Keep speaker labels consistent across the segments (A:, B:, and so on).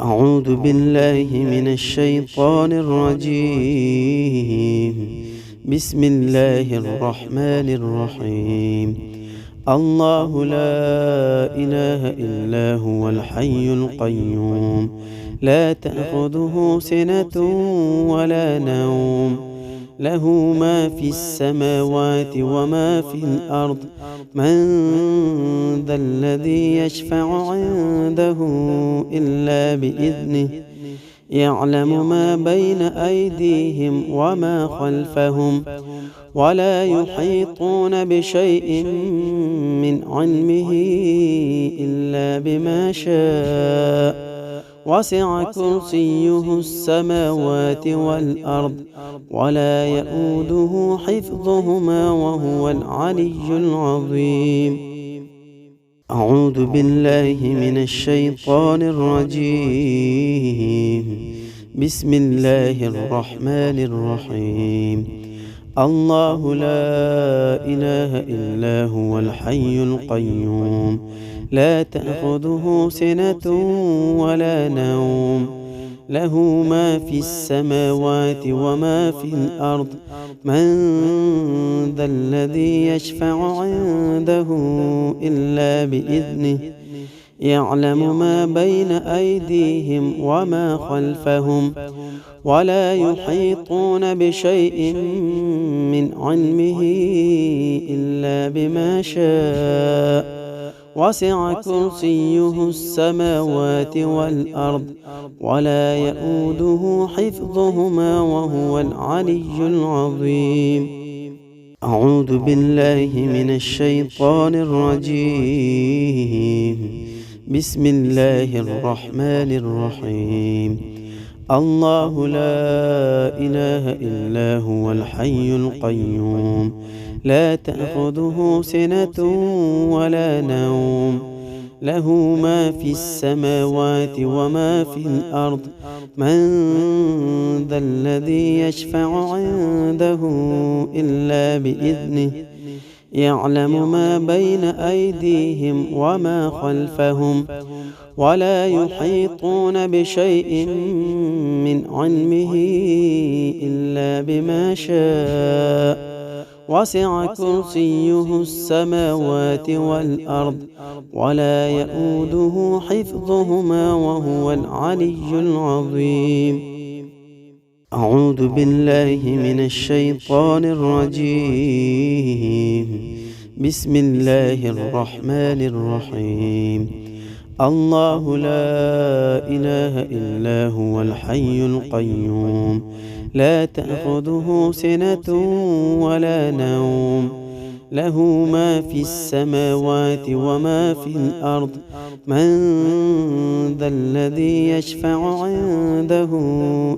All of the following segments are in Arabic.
A: أعوذ بالله من الشيطان الرجيم. بسم الله الرحمن الرحيم. الله لا إله إلا هو الحي القيوم، لا تأخذه سنة ولا نوم، له ما في السماوات وما في الأرض. من ذا الذي يشفع عنده إلا بإذنه، يعلم ما بين أيديهم وما خلفهم، ولا يحيطون بشيء من علمه إلا بما شاء. وسع كرسيه السماوات والأرض، ولا يئوده حفظهما وهو العلي العظيم. أعوذ بالله من الشيطان الرجيم. بسم الله الرحمن الرحيم. الله لا إله إلا هو الحي القيوم، لا تأخذه سنة ولا نوم، له ما في السماوات وما في الأرض. من ذا الذي يشفع عنده إلا بإذنه، يعلم ما بين أيديهم وما خلفهم، ولا يحيطون بشيء من علمه إلا بما شاء. وسع كرسيه السماوات والأرض، ولا يئوده حفظهما وهو العلي العظيم. أعوذ بالله من الشيطان الرجيم. بسم الله الرحمن الرحيم. الله لا إله إلا هو الحي القيوم، لا تأخذه سنة ولا نوم، له ما في السماوات وما في الأرض. من ذا الذي يشفع عنده إلا بإذنه، يعلم ما بين أيديهم وما خلفهم، ولا يحيطون بشيء من علمه إلا بما شاء. وسع كرسيه السماوات والأرض، ولا يئوده حفظهما وهو العلي العظيم. أعوذ بالله من الشيطان الرجيم. بسم الله الرحمن الرحيم. الله لا إله إلا هو الحي القيوم، لا تأخذه سنة ولا نوم، له ما في السماوات وما في الأرض. من ذا الذي يشفع عنده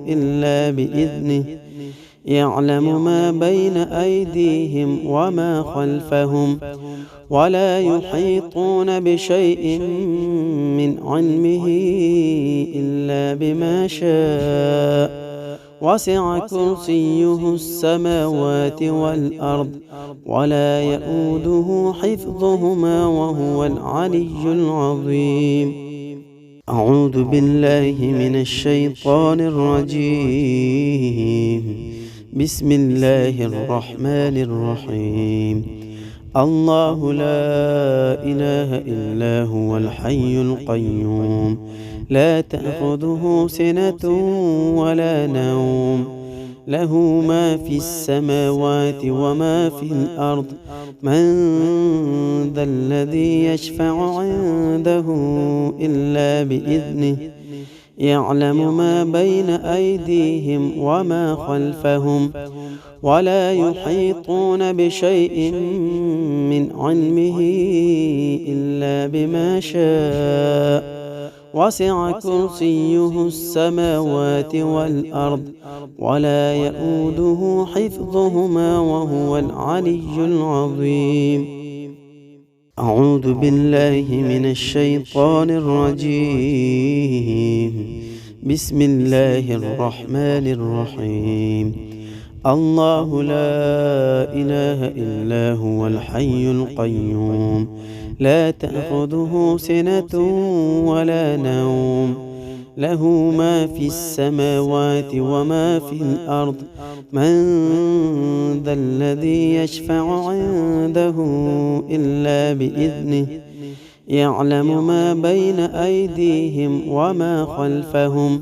A: إلا بإذنه، يعلم ما بين أيديهم وما خلفهم، ولا يحيطون بشيء من علمه إلا بما شاء. وسع كرسيه السماوات والأرض، ولا يئوده حفظهما وهو العلي العظيم. أعوذ بالله من الشيطان الرجيم. بسم الله الرحمن الرحيم. الله لا إله إلا هو الحي القيوم، لا تأخذه سنة ولا نوم، له ما في السماوات وما في الأرض. من ذا الذي يشفع عنده إلا بإذنه، يعلم ما بين أيديهم وما خلفهم، ولا يحيطون بشيء من علمه إلا بما شاء. وسع كرسيه السماوات والأرض، ولا يئوده حفظهما وهو العلي العظيم. أعوذ بالله من الشيطان الرجيم. بسم الله الرحمن الرحيم. الله لا إله إلا هو الحي القيوم، لا تأخذه سنة ولا نوم، له ما في السماوات وما في الأرض. من ذا الذي يشفع عنده إلا بإذنه. يعلم ما بين أيديهم وما خلفهم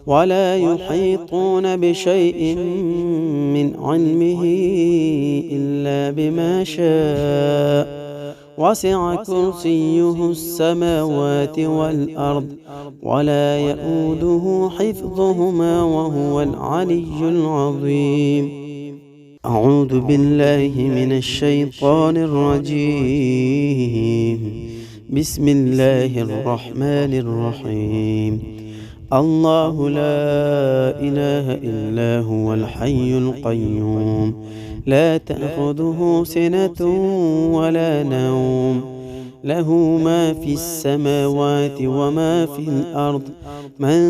A: ولا يحيطون بشيء من علمه إلا بما شاء. وسع كرسيه السماوات والأرض ولا يئوده حفظهما وهو العلي العظيم. أعوذ بالله من الشيطان الرجيم. بسم الله الرحمن الرحيم. الله لا إله إلا هو الحي القيوم لا تأخذه سنة ولا نوم له ما في السماوات وما في الأرض. من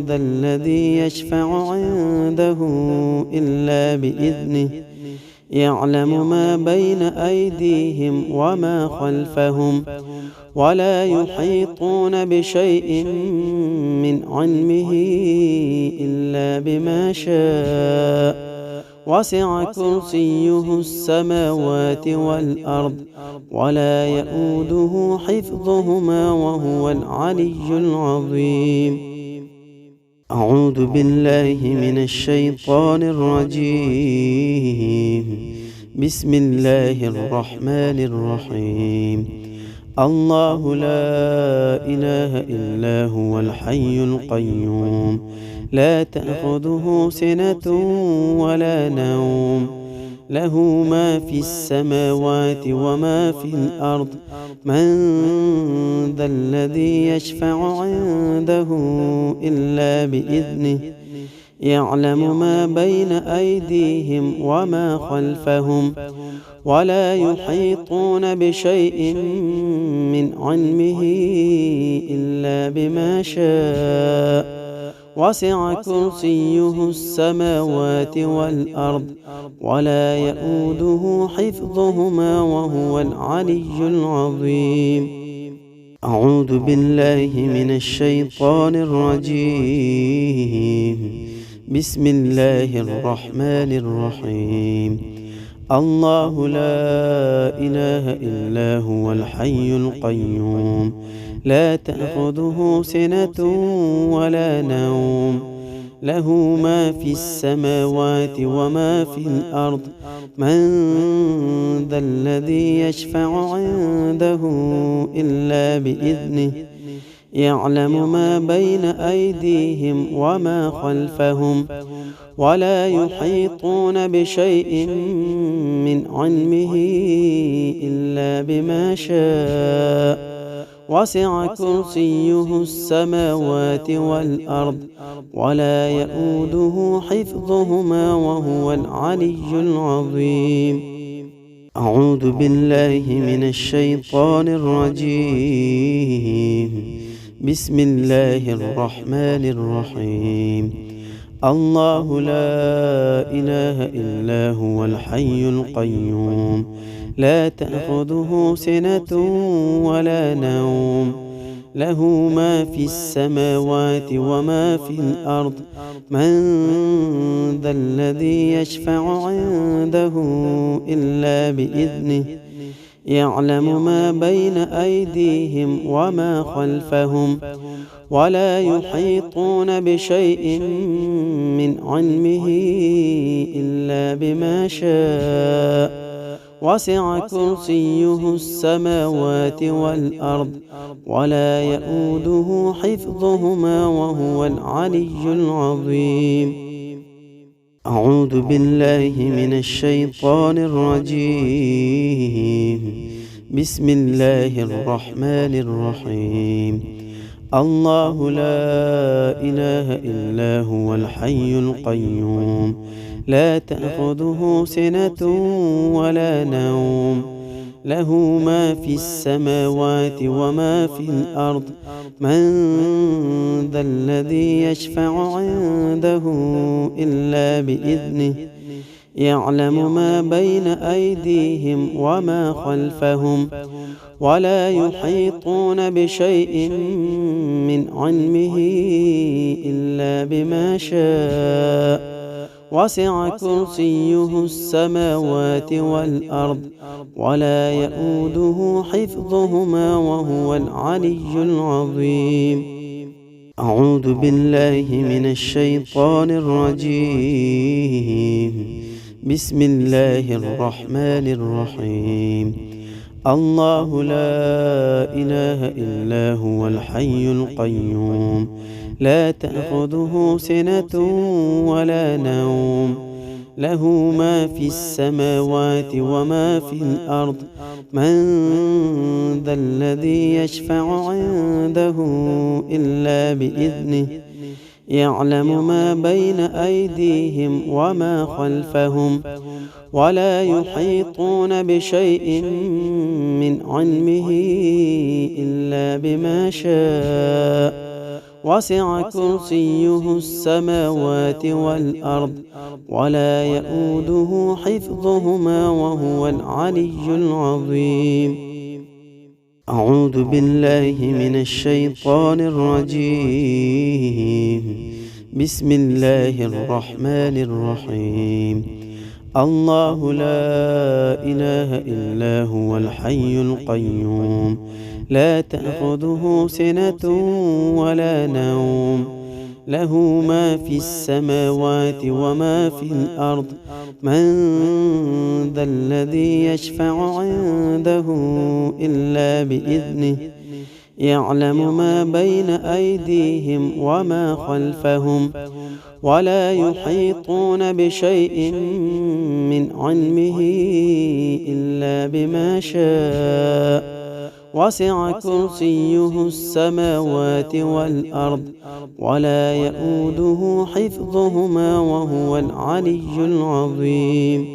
A: ذا الذي يشفع عنده إلا بإذنه. يعلم ما بين أيديهم وما خلفهم ولا يحيطون بشيء من علمه إلا بما شاء. وسع كرسيه السماوات والأرض ولا يئوده حفظهما وهو العلي العظيم. أعوذ بالله من الشيطان الرجيم. بسم الله الرحمن الرحيم. الله لا إله إلا هو الحي القيوم لا تأخذه سنة ولا نوم له ما في السماوات وما في الأرض. من ذا الذي يشفع عنده إلا بإذنه. يعلم ما بين أيديهم وما خلفهم ولا يحيطون بشيء من علمه إلا بما شاء. وسع كرسيه السماوات والأرض ولا يئوده حفظهما وهو العلي العظيم. أعوذ بالله من الشيطان الرجيم. بسم الله الرحمن الرحيم. الله لا إله إلا هو الحي القيوم لا تأخذه سنة ولا نوم له ما في السماوات وما في الأرض. من ذا الذي يشفع عنده إلا بإذنه. يعلم ما بين أيديهم وما خلفهم ولا يحيطون بشيء من علمه إلا بما شاء. وسع كرسيه السماوات والأرض ولا يئوده حفظهما وهو العلي العظيم. أعوذ بالله من الشيطان الرجيم. بسم الله الرحمن الرحيم. الله لا إله إلا هو الحي القيوم لا تأخذه سنة ولا نوم له ما في السماوات وما في الأرض. من ذا الذي يشفع عنده إلا بإذنه. يعلم ما بين أيديهم وما خلفهم ولا يحيطون بشيء من علمه إلا بما شاء. وسع كرسيه السماوات والأرض ولا يئوده حفظهما وهو العلي العظيم. أعوذ بالله من الشيطان الرجيم. بسم الله الرحمن الرحيم. الله لا إله إلا هو الحي القيوم لا تأخذه سنة ولا نوم له ما في السماوات وما في الأرض. من ذا الذي يشفع عنده إلا بإذنه. يعلم ما بين أيديهم وما خلفهم ولا يحيطون بشيء من علمه إلا بما شاء وسع كرسيه السماوات والأرض ولا يئوده حفظهما وهو العلي العظيم. أعوذ بالله من الشيطان الرجيم. بسم الله الرحمن الرحيم. الله لا إله إلا هو الحي القيوم لا تأخذه سنة ولا نوم له ما في السماوات وما في الأرض من ذا الذي يشفع عنده إلا بإذنه يعلم ما بين أيديهم وما خلفهم ولا يحيطون بشيء من علمه إلا بما شاء وسع كرسيه السماوات والأرض ولا يئوده حفظهما وهو العلي العظيم. أعوذ بالله من الشيطان الرجيم. بسم الله الرحمن الرحيم. الله لا إله إلا هو الحي القيوم لا تأخذه سنة ولا نوم له ما في السماوات وما في الأرض من ذا الذي يشفع عنده إلا بإذنه يعلم ما بين أيديهم وما خلفهم ولا يحيطون بشيء من علمه إلا بما شاء وسع كرسيه السماوات والأرض ولا يئوده حفظهما وهو العلي العظيم.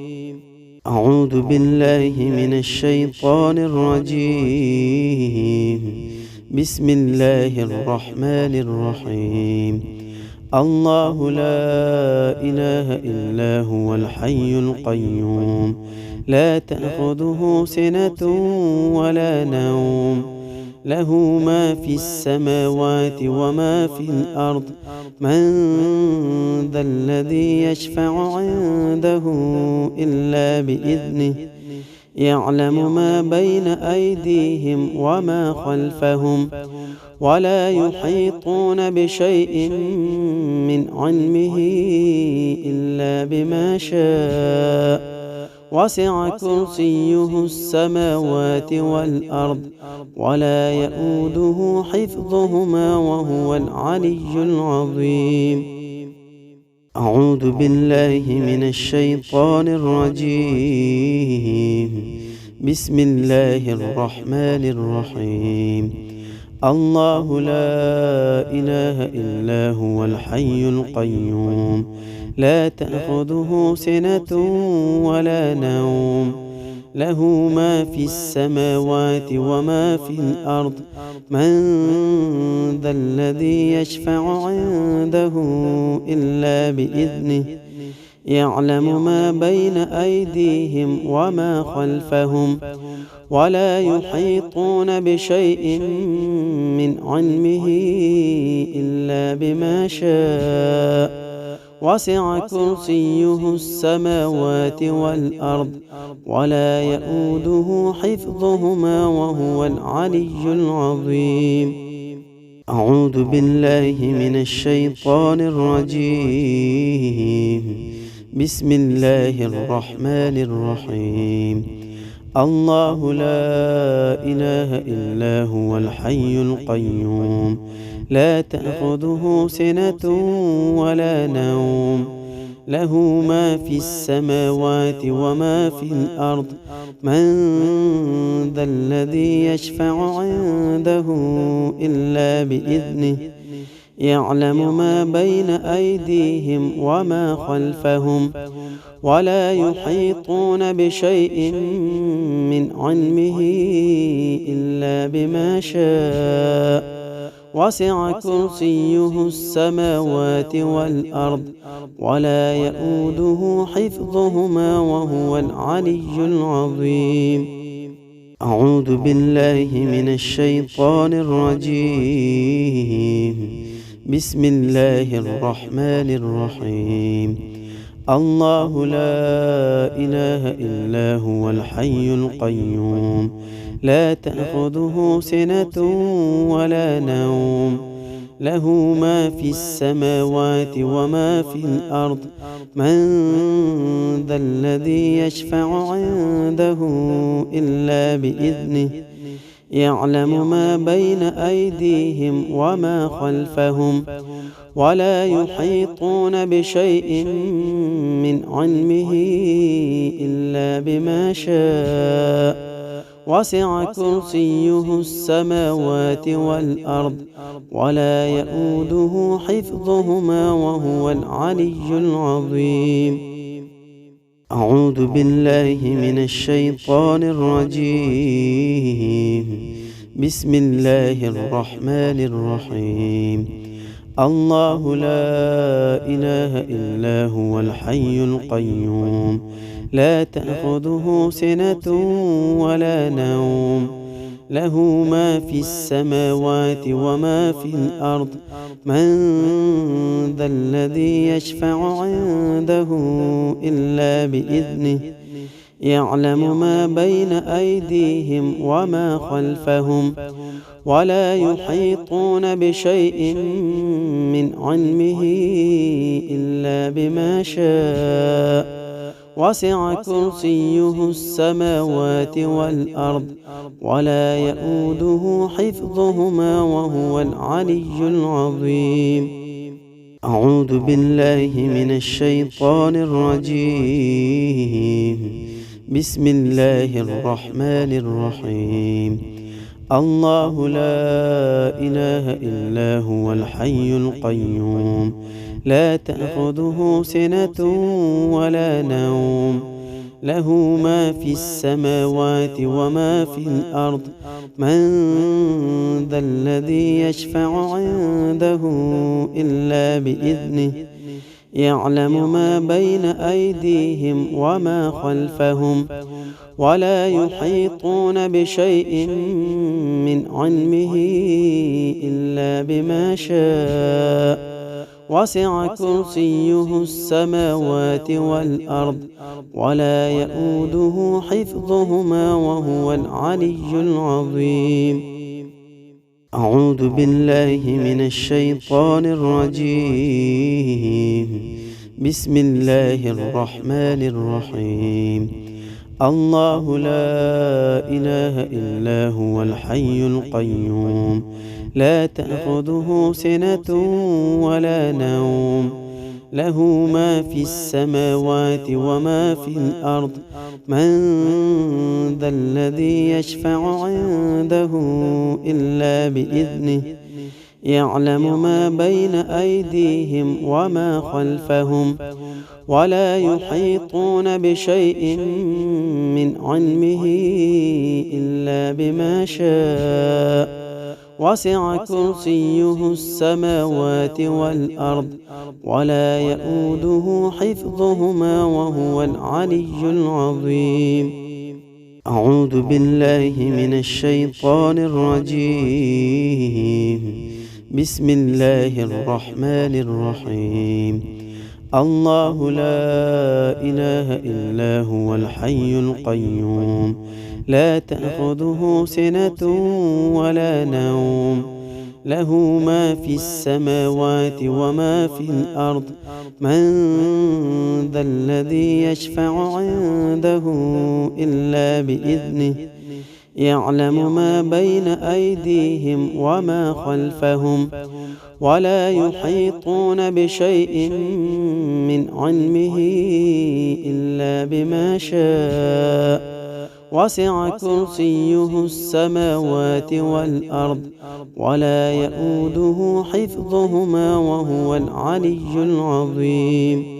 A: أعوذ بالله من الشيطان الرجيم. بسم الله الرحمن الرحيم. الله لا إله إلا هو الحي القيوم لا تأخذه سنة ولا نوم له ما في السماوات وما في الأرض من ذا الذي يشفع عنده إلا بإذنه يعلم ما بين أيديهم وما خلفهم ولا يحيطون بشيء من علمه إلا بما شاء وسع كرسيه السماوات والأرض ولا يئوده حفظهما وهو العلي العظيم. أعوذ بالله من الشيطان الرجيم. بسم الله الرحمن الرحيم. الله لا إله إلا هو الحي القيوم لا تأخذه سنة ولا نوم له ما في السماوات وما في الأرض من ذا الذي يشفع عنده إلا بإذنه يعلم ما بين أيديهم وما خلفهم ولا يحيطون بشيء من علمه إلا بما شاء وسع كرسيه السماوات والأرض ولا يئوده حفظهما وهو العلي العظيم. أعوذ بالله من الشيطان الرجيم. بسم الله الرحمن الرحيم. الله لا إله إلا هو الحي القيوم لا تأخذه سنة ولا نوم له ما في السماوات وما في الأرض من ذا الذي يشفع عنده إلا بإذنه يعلم ما بين أيديهم وما خلفهم ولا يحيطون بشيء من علمه إلا بما شاء وسع كرسيه السماوات والأرض ولا يئوده حفظهما وهو العلي العظيم. أعوذ بالله من الشيطان الرجيم. بسم الله الرحمن الرحيم. الله لا إله إلا هو الحي القيوم لا تأخذه سنة ولا نوم له ما في السماوات وما في الأرض من ذا الذي يشفع عنده إلا بإذنه يعلم ما بين أيديهم وما خلفهم ولا يحيطون بشيء من علمه إلا بما شاء وسع كرسيه السماوات والأرض ولا يئوده حفظهما وهو العلي العظيم. أعوذ بالله من الشيطان الرجيم. بسم الله الرحمن الرحيم. الله لا إله إلا هو الحي القيوم لا تأخذه سنة ولا نوم له ما في السماوات وما في الأرض من ذا الذي يشفع عنده إلا بإذنه يعلم ما بين أيديهم وما خلفهم ولا يحيطون بشيء من علمه إلا بما شاء وسع كرسيه السماوات والأرض ولا يئوده حفظهما وهو العلي العظيم. أعوذ بالله من الشيطان الرجيم. بسم الله الرحمن الرحيم. الله لا إله إلا هو الحي القيوم لا تأخذه سنة ولا نوم له ما في السماوات وما في الأرض من ذا الذي يشفع عنده إلا بإذنه يعلم ما بين أيديهم وما خلفهم ولا يحيطون بشيء من علمه إلا بما شاء وسع كرسيه السماوات والأرض ولا يئوده حفظهما وهو العلي العظيم. أعوذ بالله من الشيطان الرجيم. بسم الله الرحمن الرحيم. الله لا إله إلا هو الحي القيوم لا تأخذه سنة ولا نوم له ما في السماوات وما في الأرض من ذا الذي يشفع عنده إلا بإذنه يعلم ما بين أيديهم وما خلفهم ولا يحيطون بشيء من علمه إلا بما شاء وسع كرسيه السماوات والأرض ولا يئوده حفظهما وهو العلي العظيم. أعوذ بالله من الشيطان الرجيم. بسم الله الرحمن الرحيم. الله لا إله إلا هو الحي القيوم لا تأخذه سنة ولا نوم له ما في السماوات وما في الأرض من ذا الذي يشفع عنده إلا بإذنه يعلم ما بين أيديهم وما خلفهم ولا يحيطون بشيء من علمه إلا بما شاء وسع كرسيه السماوات والأرض ولا يئوده حفظهما وهو العلي العظيم.